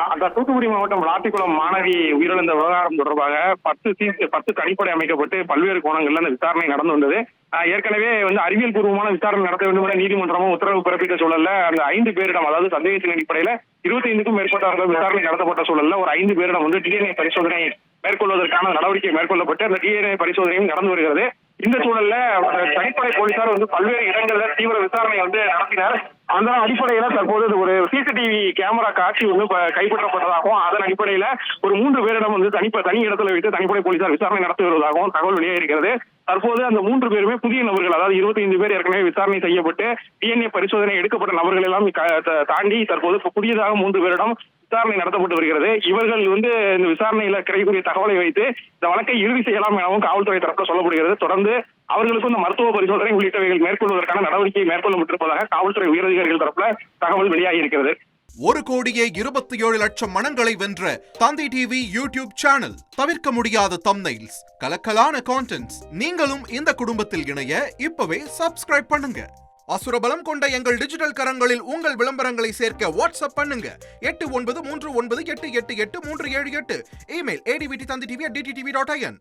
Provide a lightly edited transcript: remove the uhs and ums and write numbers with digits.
அந்த தூத்துக்குடி மாவட்டம் விளாத்திக்குளம் மாணவி உயிரிழந்த விவகாரம் தொடர்பாக 10 தனிப்படை அமைக்கப்பட்டு பல்வேறு கோணங்கள்ல அந்த விசாரணை நடந்து வந்தது. ஏற்கனவே அறிவியல் பூர்வமான விசாரணை நடத்த வேண்டும் என நீதிமன்றமும் உத்தரவு பிறப்பித்த சூழல்ல அந்த 5 பேரிடம், அதாவது சந்தேகத்தின் அடிப்படையில 25க்கும் மேற்பட்டவர்கள் விசாரணை நடத்தப்பட்ட சூழல்ல ஒரு 5 பேரிடம் டிஎன்ஏ பரிசோதனை மேற்கொள்வதற்கான நடவடிக்கை மேற்கொள்ளப்பட்டு அந்த டிஎன்ஏ பரிசோதனையும் நடந்து வருகிறது. இந்த சூழல்ல தனிப்படை போலீசார் பல்வேறு இடங்கள்ல தீவிர விசாரணை நடத்தினர். அந்த அடிப்படையில தற்போது ஒரு சிசிடிவி கேமரா காட்சி கைப்பற்றப்பட்டதாகவும் அதன் அடிப்படையில ஒரு 3 பேரிடம் தனி இடத்துல வைத்து தனிப்படை போலீசார் விசாரணை நடத்தி வருவதாகவும் தகவல் வெளியாகிறது. தற்போது அந்த 3 பேருமே புதிய நபர்கள், அதாவது 25 பேர் ஏற்கனவே விசாரணை செய்யப்பட்டு டிஎன்ஏ பரிசோதனை எடுக்கப்பட்ட நபர்கள் எல்லாம் தாண்டி தற்போது புதியதாக 3 பேரிடம் விசாரணை நடத்தப்பட்டு வருகிறது. இவர்கள் இந்த விசாரணையில கிடைக்கக்கூடிய தகவலை வைத்து இந்த வழக்கை இறுதி செய்யலாம் எனவும் காவல்துறை தரப்பில் சொல்லப்படுகிறது. தொடர்ந்து அவர்களுக்கும் இந்த மருத்துவ பரிசோதனை உள்ளிட்டவைகள் மேற்கொள்வதற்கான நடவடிக்கை மேற்கொள்ளப்பட்டிருப்பதாக காவல்துறை உயரதிகாரிகள் தரப்புல தகவல் வெளியாகி இருக்கிறது. 1,27,00,000 மனங்களை வென்ற தந்தி டிவி யூடியூப் சேனல். தவிர்க்க முடியாத தம்ப்நெயில்ஸ், கலக்கலான கான்டென்ட்ஸ். நீங்களும் இந்த குடும்பத்தில் இணைய இப்பவே சப்ஸ்கிரைப் பண்ணுங்க. அசுரபலம் கொண்ட எங்கள் டிஜிட்டல் கரங்களில் உங்கள் விளம்பரங்களை சேர்க்க வாட்ஸ்அப் பண்ணுங்க. 8939888838. Email advtthanditv@dttv.in.